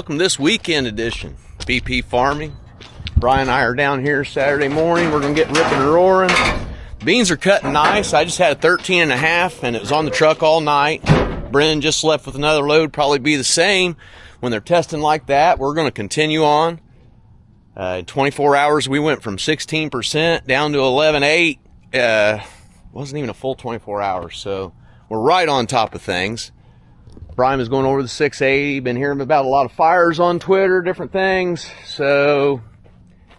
welcome to this weekend edition. BP Farming. Brian and I are down here Saturday morning. We're going to get ripping and roaring. Beans are cutting nice. I just had a 13.5 and it was on the truck all night. Brennan just left with another load, probably be the same. When they're testing like that, we're going to continue on. In 24 hours, we went from 16% down to 11.8. Wasn't even a full 24 hours, so we're right on top of things. Brian is going over the 680. Been hearing about a lot of fires on Twitter, different things. So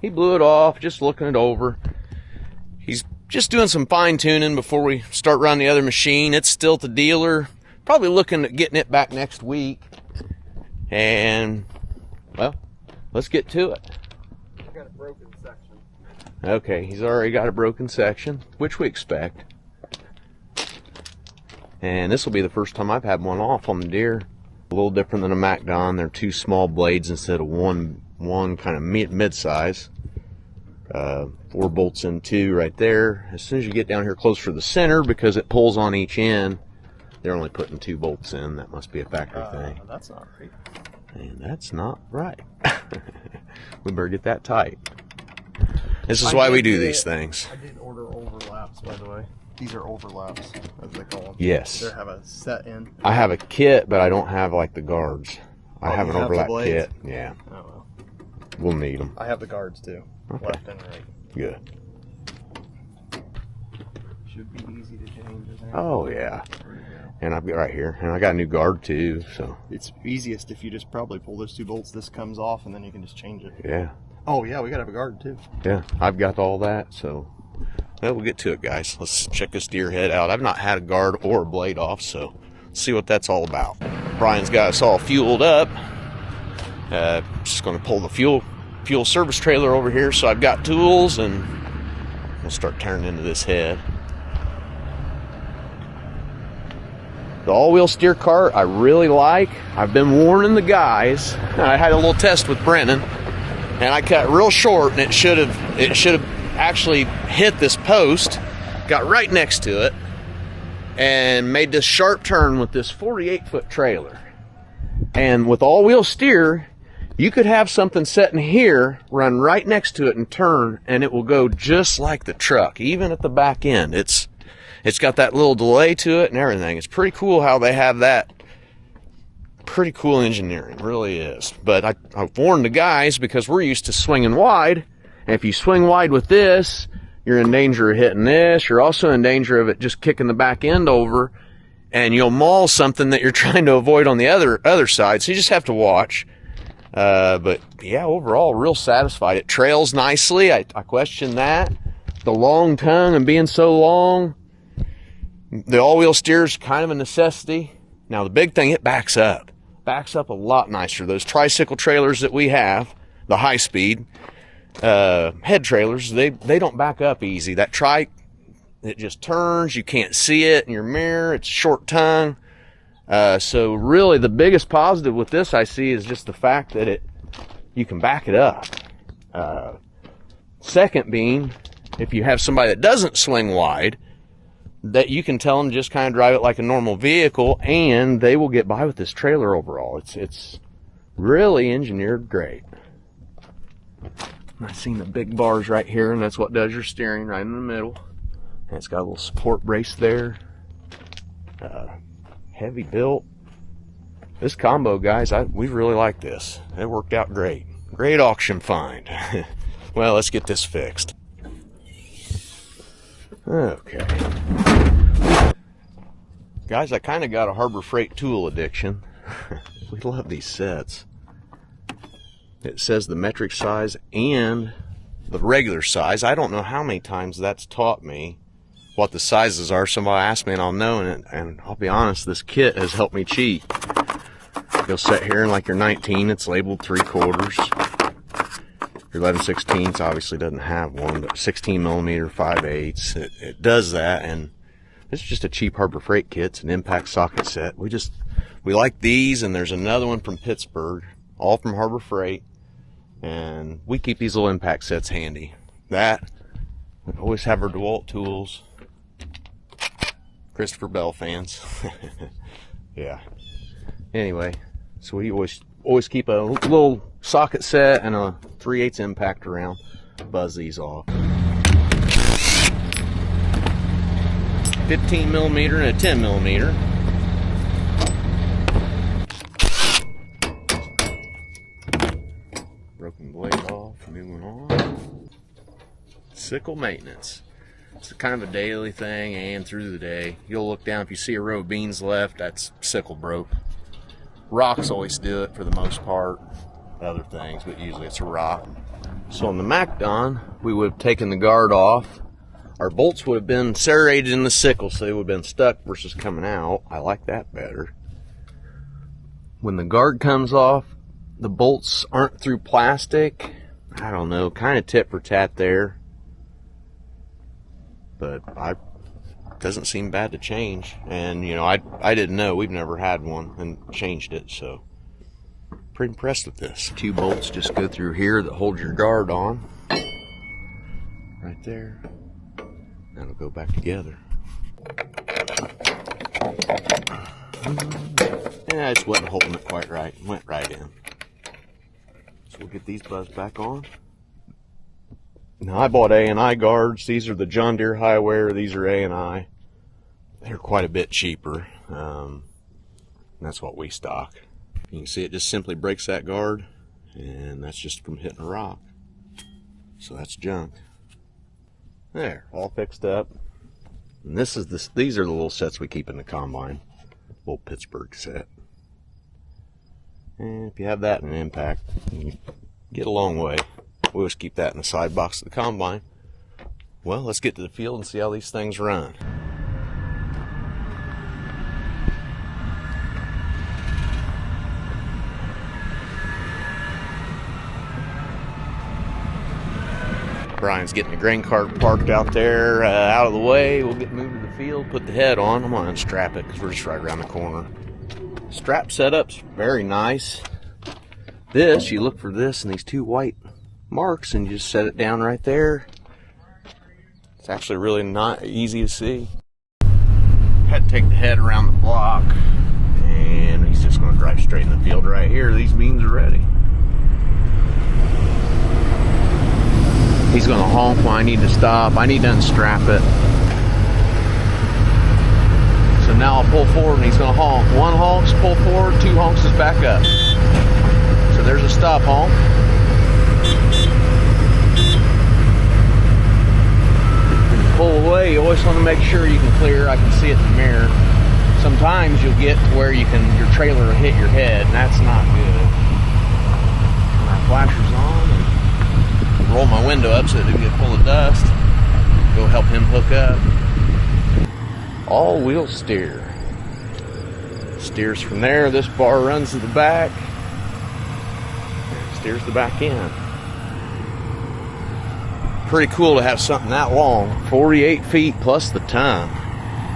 he blew it off, just looking it over. He's just doing some fine tuning before we start running the other machine. It's still at the dealer. Probably looking at getting it back next week. And, well, let's get to it. I got a broken section. Okay, he's already got a broken section, which we expect. And this will be the first time I've had one off on the Deere. A little different than a Magnum. They're two small blades instead of one kind of mid-size. 4 bolts in 2 right there. As soon as you get down here closer to the center, because it pulls on each end, they're only putting 2 bolts in. That must be a factory thing. That's not right. And that's not right. We better get that tight. This is why we do these things. I did order overlaps, by the way. These are overlaps, as they call them. Yes. They have a set in. I have a kit, but I don't have like the guards. I have an you have overlap the blades? kit. Yeah. Oh, well. We'll need them. I have the guards too, Okay. left and right. Good. Should be easy to change, I think. Oh, yeah. And I've got right here. And I got a new guard too, so. It's easiest if you just probably pull those 2 bolts, this comes off, and then you can just change it. Yeah. Oh, yeah, we got to have a guard too. Yeah, I've got all that, so. Well, we'll get to it, guys. Let's check this deer head out. I've not had a guard or a blade off, so let's see what that's all about. Brian's got us all fueled up. Just going to pull the fuel service trailer over here, so I've got tools, and we'll start turning into this head. The all-wheel steer cart I really like. I've been warning the guys. I had a little test with Brennan, and I cut real short, and it should have actually hit this post, got right next to it, and made this sharp turn with this 48-foot trailer. And with all-wheel steer, you could have something sitting here, run right next to it and turn, and it will go just like the truck, even at the back end. It's got that little delay to it and everything. It's pretty cool how they have that. Pretty cool engineering, really is. But I've warned the guys, because we're used to swinging wide. And if you swing wide with this, you're in danger of hitting this. You're also in danger of it just kicking the back end over, and you'll maul something that you're trying to avoid on the other side. So you just have to watch. But yeah, overall, real satisfied. It trails nicely. I question that. The long tongue and being so long, the all-wheel steer is kind of a necessity. Now the big thing, it backs up. Backs up a lot nicer. Those tricycle trailers that we have, the high-speed head trailers, they don't back up easy. That trike, it just turns. You can't see it in your mirror. It's short tongue. So really the biggest positive with this I see is just the fact that you can back it up. Second being, if you have somebody that doesn't swing wide, that you can tell them to just kind of drive it like a normal vehicle, and they will get by with this trailer overall. It's really engineered great. I've seen the big bars right here, and that's what does your steering, right in the middle. And it's got a little support brace there. Heavy built. This combo, guys, we really like this. It worked out great. Great auction find. Well, let's get this fixed. Okay. Guys, I kind of got a Harbor Freight tool addiction. We love these sets. It says the metric size and the regular size. I don't know how many times that's taught me what the sizes are. Somebody asked me and I'll know, and I'll be honest, this kit has helped me cheat. You'll sit here and like your 19, it's labeled 3/4. Your 11/16 obviously doesn't have one, but 16 millimeter 5/8, it does that. And this is just a cheap Harbor Freight kit. It's an impact socket set. We like these, and there's another one from Pittsburgh, all from Harbor Freight. And we keep these little impact sets handy. That, we always have our DeWalt tools. Christopher Bell fans. Yeah. Anyway, so we always keep a little socket set and a 3/8 impact around. Buzz these off. 15 millimeter and a 10 millimeter. Broken blade off, moving on. Sickle maintenance. It's kind of a daily thing and through the day. You'll look down, if you see a row of beans left, that's sickle broke. Rocks always do it for the most part. Other things, but usually it's a rock. So on the Magnum, we would have taken the guard off. Our bolts would have been serrated in the sickle, so they would have been stuck versus coming out. I like that better. When the guard comes off, the bolts aren't through plastic. I don't know, kind of tit for tat there. But it doesn't seem bad to change. And, you know, I didn't know. We've never had one and changed it, so pretty impressed with this. 2 bolts just go through here that hold your guard on. Right there. That'll go back together. Yeah, I just wasn't holding it quite right. Went right in. So we'll get these buzzed back on. Now I bought A&I guards. These are the John Deere Highware. These are A&I. They're quite a bit cheaper. That's what we stock. You can see it just simply breaks that guard, and that's just from hitting a rock. So that's junk. There, all fixed up. And these are the little sets we keep in the combine. Little Pittsburgh set. And if you have that in an impact, you get a long way. We always keep that in the side box of the combine. Well, let's get to the field and see how these things run. Brian's getting the grain cart parked out there, out of the way. We'll get moved to the field, put the head on. I'm going to unstrap it because we're just right around the corner. Strap setup's very nice. This, you look for this and these 2 white marks and you just set it down right there. It's actually really not easy to see. Had to take the head around the block, and he's just going to drive straight in the field right here. These beans are ready. He's going to honk when I need to stop. I need to unstrap it. So now I'll pull forward and he's going to honk. 1 honks, pull forward, 2 honks is back up. So there's a stop honk. Pull away, you always want to make sure you can clear. I can see it in the mirror. Sometimes you'll get to where your trailer will hit your head, and that's not good. My flasher's on. Roll my window up so it doesn't get full of dust. Go help him hook up. All-wheel steer. Steers from there. This bar runs to the back. Steers the back end. Pretty cool to have something that long, 48 feet plus the ton,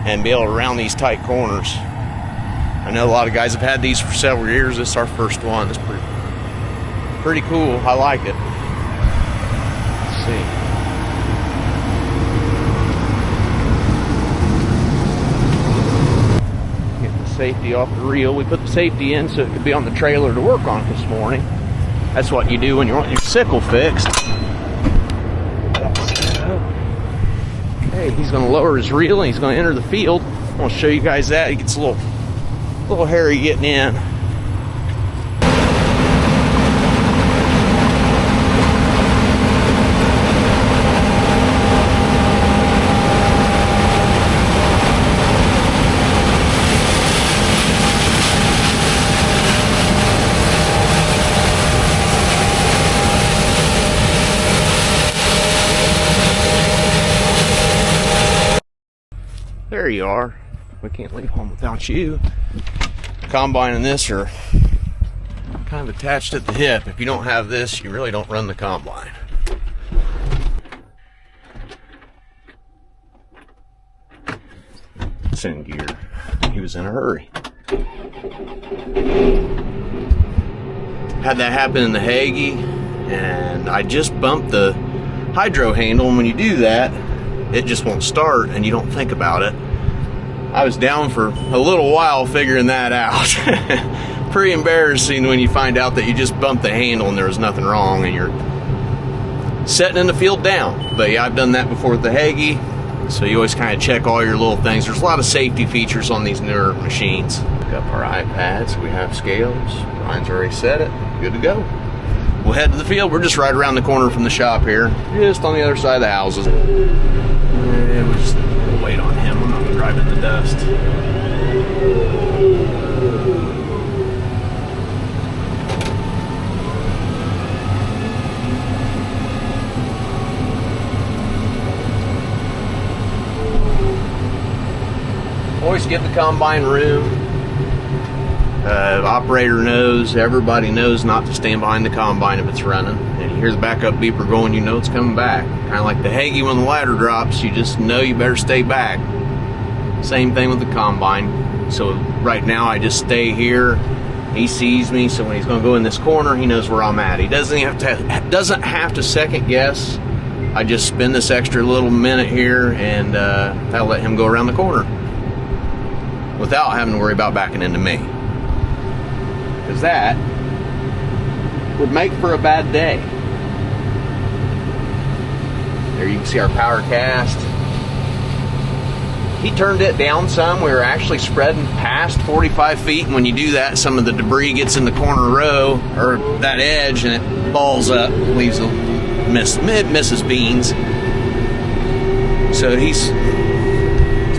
and be able to round these tight corners. I know a lot of guys have had these for several years. This is our first one. It's pretty cool. I like it. See. Get the safety off the reel. We put the safety in so it could be on the trailer to work on this morning. That's what you do when you want your sickle fixed. Okay, he's going to lower his reel and he's going to enter the field. I want to show you guys that. He gets a little hairy getting in. There you are. We can't leave home without you. Combine and this are kind of attached at the hip. If you don't have this, you really don't run the combine. It's in gear. He was in a hurry. Had that happen in the Hagee, and I just bumped the hydro handle, and when you do that, it just won't start and you don't think about it. I was down for a little while figuring that out. pretty embarrassing when you find out that you just bumped the handle and there was nothing wrong and you're setting in the field down. But yeah, I've done that before with the Hagee, so you always kind of check all your little things. There's a lot of safety features on these newer machines. Pick up our iPads, we have scales, Ryan's already set it, good to go. We'll head to the field. We're just right around the corner from the shop here, just on the other side of the houses. And we'll wait on him. I'm not driving the dust. Always give the combine room. Operator knows, everybody knows not to stand behind the combine if it's running. And you hear the backup beeper going, you know it's coming back. Kind of like the Hagee when the ladder drops, you just know you better stay back. Same thing with the combine. So right now I just stay here. He sees me, so when he's going to go in this corner, he knows where I'm at. He doesn't have to second guess. I just spend this extra little minute here, and that'll let him go around the corner without having to worry about backing into me. Because that would make for a bad day. There you can see our power cast. He turned it down some. We were actually spreading past 45 feet, and when you do that, some of the debris gets in the corner row, or that edge, and it balls up, leaves a miss. It misses beans. So he's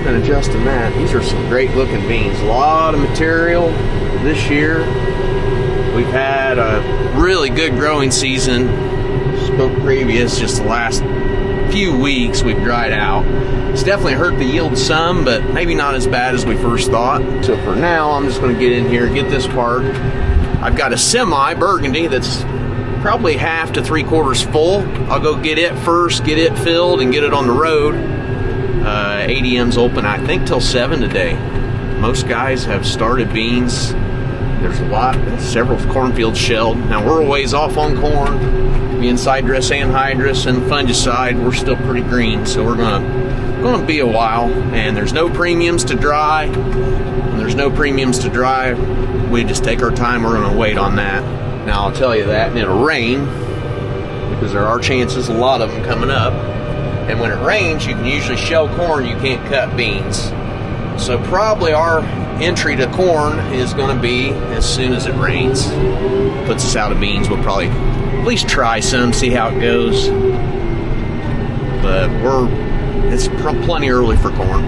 been adjusting that. These are some great looking beans. A lot of material this year. We've had a really good growing season. Spoke previous, just the last few weeks we've dried out. It's definitely hurt the yield some, but maybe not as bad as we first thought. So for now, I'm just going to get in here, get this part. I've got a semi Burgundy that's probably half to 3/4 full. I'll go get it first, get it filled, and get it on the road. ADM's open, I think, till 7 today. Most guys have started beans. There's several cornfields shelled. Now we're a ways off on corn. Being side dress anhydrous and fungicide, we're still pretty green, so we're gonna be a while. And there's no premiums to dry. When there's no premiums to dry, we just take our time. We're gonna wait on that. Now I'll tell you that, and it'll rain because there are chances, a lot of them coming up. And when it rains, you can usually shell corn, you can't cut beans. So probably our entry to corn is going to be as soon as it rains. Puts us out of beans. We'll probably at least try some, see how it goes. But it's plenty early for corn.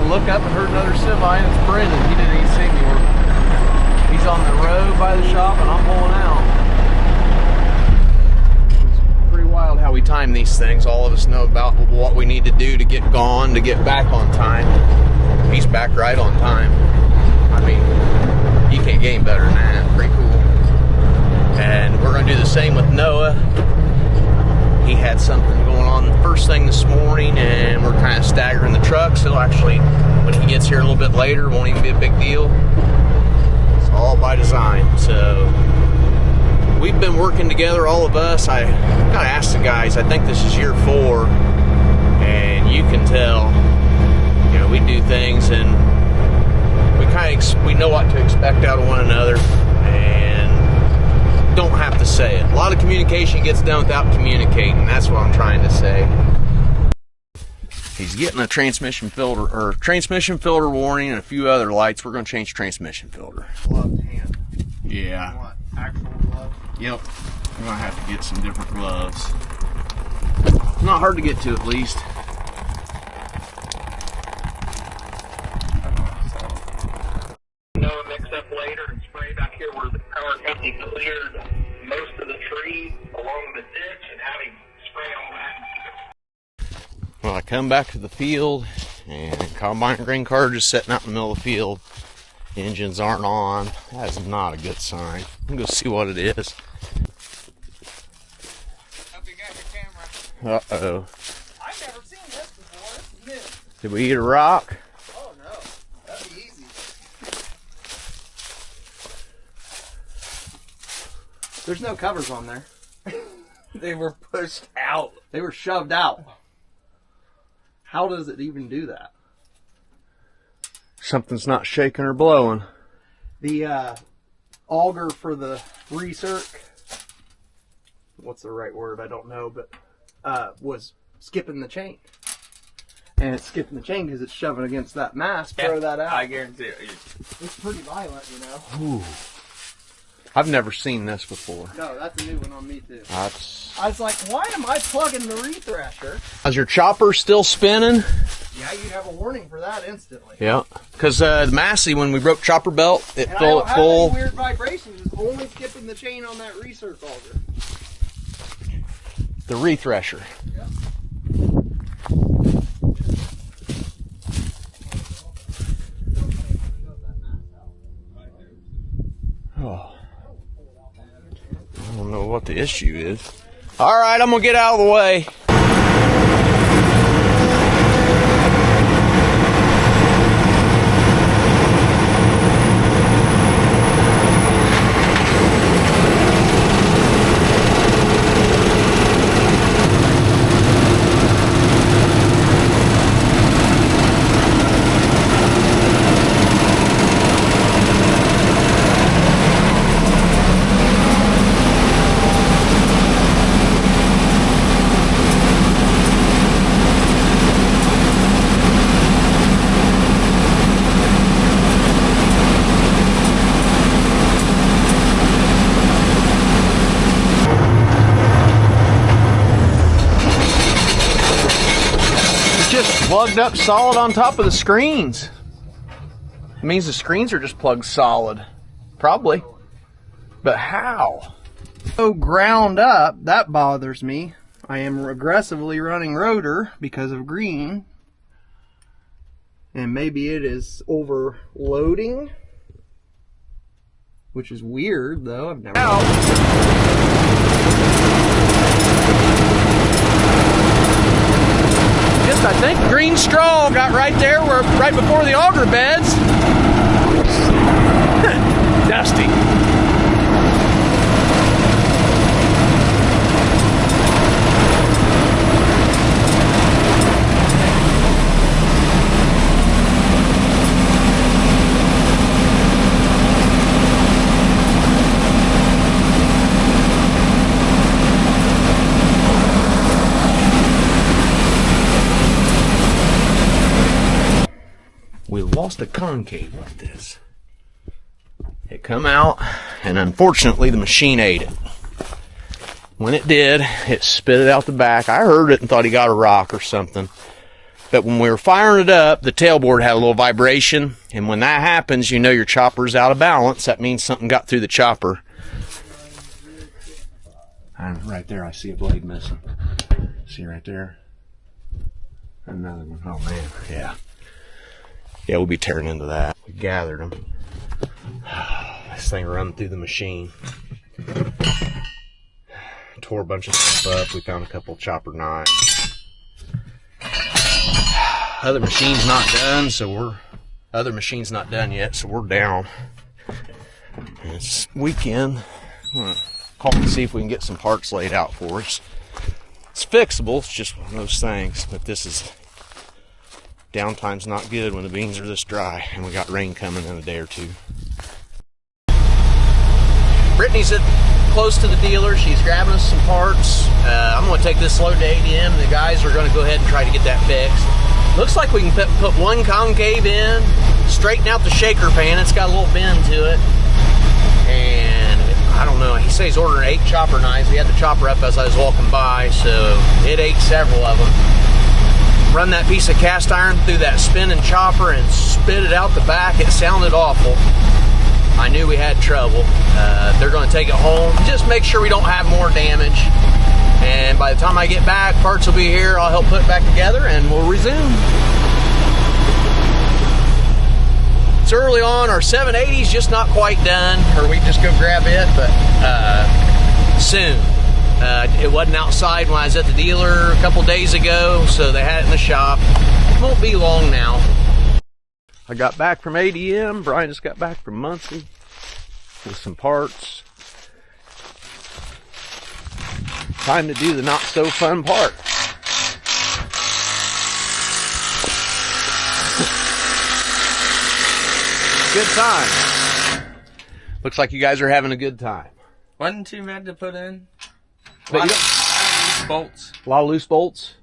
Look up and heard another semi, and it's Brendan. He didn't even see me. He's on the road by the shop, and I'm pulling out. It's pretty wild how we time these things. All of us know about what we need to do to get gone, to get back on time. He's back right on time. I mean, you can't get any better than that. Pretty cool. And we're going to do the same with Noah. He had something going on the first thing this morning, and we're kind of staggering the truck, so actually when he gets here a little bit later, it won't even be a big deal. It's all by design. So we've been working together, all of us. I gotta ask the guys, I think this is year 4, and you can tell, you know, we do things and we know what to expect out of one another, and don't have to say it. A lot of communication gets done without communicating. That's what I'm trying to say. He's getting a transmission filter warning and a few other lights. We're going to change transmission filter. Gloved hand. Yeah. What? Actual gloves? Yep. We're going to have to get some different gloves. Not hard to get to, at least. Noah mix up later and spray back here where the power company cleared most of the trees along the ditch and having spray all that. come back to the field, and combine grain cart just sitting out in the middle of the field. Engines aren't on. That is not a good sign. I'm gonna go see what it is. Hope you got your camera. Uh-oh. I've never seen this before. This is new. Did we eat a rock? Oh no, that'd be easy. There's no covers on there. They were pushed out. They were shoved out. How does it even do that? Something's not shaking or blowing. The auger for the recirc, what's the right word? I don't know, but was skipping the chain. And it's skipping the chain because it's shoving against that mast. Throw that out. I guarantee it. It's pretty violent, you know. Ooh. I've never seen this before. No, that's a new one on me too. That's... I was like, why am I plugging the refresher? Is your chopper still spinning? Yeah, you'd have a warning for that instantly. Yeah. Because the Massey, when we broke chopper belt, it And fell I at don't full. have any weird vibrations. It's only skipping the chain on that recirc auger. The refresher. Yep. Oh. I don't know what the issue is. All right, I'm going to get out of the way. Just plugged up solid on top of the screens. It means the screens are just plugged solid. Probably. But how? So ground up, that bothers me. I am aggressively running rotor because of green. And maybe it is overloading. Which is weird though. I've never Just, I think green straw got right there, where right before the auger beds. Dusty. We lost a concave with this. It come out, and unfortunately the machine ate it. When it did, it spit it out the back. I heard it and thought he got a rock or something. But when we were firing it up, the tailboard had a little vibration, and when that happens, you know your chopper's out of balance. That means something got through the chopper. And right there, I see a blade missing. See right there? Another one. Oh man, yeah. Yeah, we'll be tearing into that. We gathered them. This thing run through the machine. Tore a bunch of stuff up. We found a couple chopper knives. Other machine's not done, other machine's not done yet, so we're down. And it's weekend. I'm gonna call and see if we can get some parts laid out for us. It's fixable. It's just one of those things. But this is... Downtime's not good when the beans are this dry, and we got rain coming in a day or two. Brittany's close to the dealer. She's grabbing us some parts. I'm going to take this load to ADM. The guys are going to go ahead and try to get that fixed. Looks like we can put one concave in, straighten out the shaker pan. It's got a little bend to it. And I don't know. He says he's ordering 8 chopper knives. We had the chopper up as I was walking by, so it ate several of them. Run that piece of cast iron through that spinning chopper and spit it out the back. It sounded awful. I knew we had trouble. They're going to take it home. Just make sure we don't have more damage. And by the time I get back, parts will be here. I'll help put it back together and we'll resume. It's early on. Our 780's just not quite done, or we can just go grab it, but soon. It wasn't outside when I was at the dealer a couple days ago, so they had it in the shop. It won't be long now. I got back from ADM. Brian just got back from Muncie with some parts. Time to do the not so fun part. Good time. Looks like you guys are having a good time. Wasn't too bad to put in. But Lots of loose bolts. A lot of loose bolts.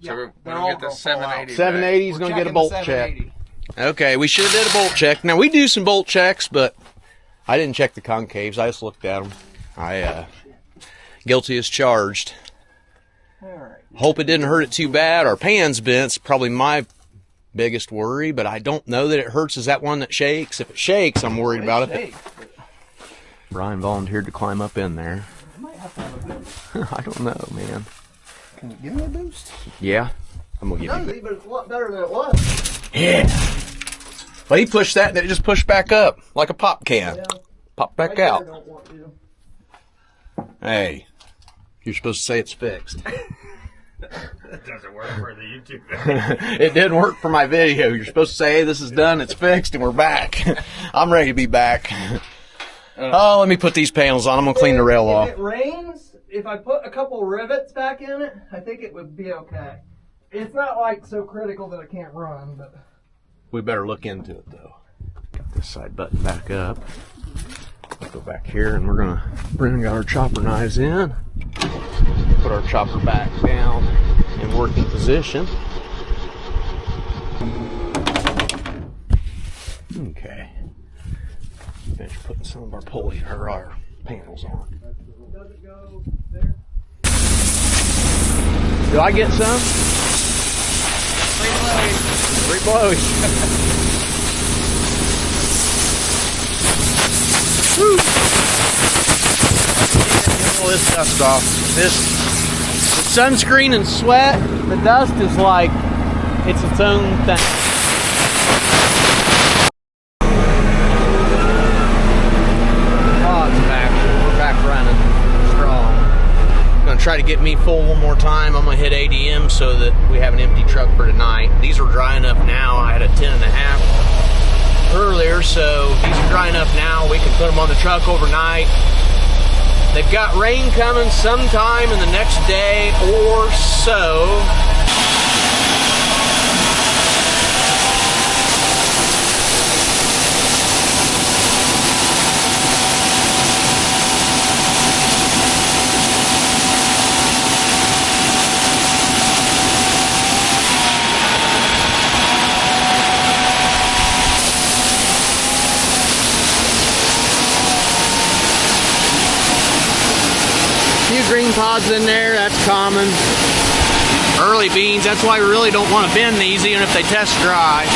So we're they're gonna all get the gonna fall out. 780. 780 is We're going to get a checking bolt the check. 780. Okay, we should have did a bolt check. Now we do some bolt checks, but I didn't check the concaves. I just looked at them. Guilty as charged. All right. Hope it didn't hurt it too bad. Our pan's bent. It's probably my biggest worry, but I don't know that it hurts. Is that one that shakes? If it shakes, I'm worried about it. Hey, Brian volunteered to climb up in there. I might have to have a boost. I don't know, man. Can you give me a boost? Yeah, I'm gonna give you. Nosy, but it's a lot better than it was. Yeah. Well, he pushed that, and it just pushed back up like a pop can. Yeah. Pop back Right there, out. don't want to. Hey, you're supposed to say it's fixed. That doesn't work for the YouTube. It didn't work for my video. You're supposed to say, hey, this is done, it's fixed, and we're back. I'm ready to be back. Oh, let me put these panels on. I'm going to clean the rail off. If it rains, if I put a couple rivets back in it, I think it would be okay. It's not like so critical that I can't run, but We better look into it, though. Got this side button back up. Go back here, and we're going to bring our chopper knives in. Put our chopper back down in working position. Okay. Finish putting some of our pulley or our panels on. does it go there? Do I get some? Free blowies. Woo! Get all this dust off. This sunscreen and sweat, the dust is like it's its own thing. Oh, it's back. We're back running strong. Gonna try to get me full one more time. I'm gonna hit ADM so that we have an empty truck for tonight. These are dry enough now. I had a 10.5 earlier, so these are dry enough now. We can put them on the truck overnight. They've got rain coming sometime in the next day or so. Few green pods in there, that's common. Early beans, that's why we really don't want to bend these even if they test dry.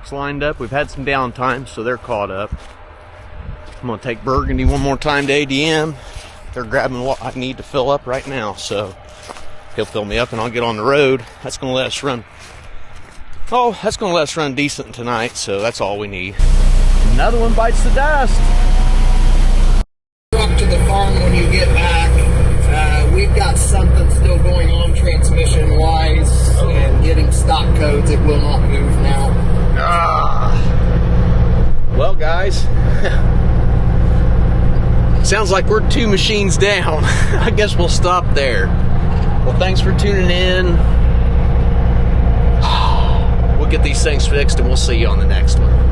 trucks lined up. We've had some downtime, so they're caught up. I'm going to take Burgundy one more time to ADM. They're grabbing what I need to fill up right now, so he'll fill me up and I'll get on the road. That's going to let us run. Oh, that's going to let us run decent tonight, so that's all we need. Another one bites the dust. Up to the farm when you get back. We've got something still going on transmission wise and getting stock codes. It will not move now. Well, guys, sounds like we're 2 machines down. I guess we'll stop there. Well, thanks for tuning in. We'll get these things fixed and we'll see you on the next one.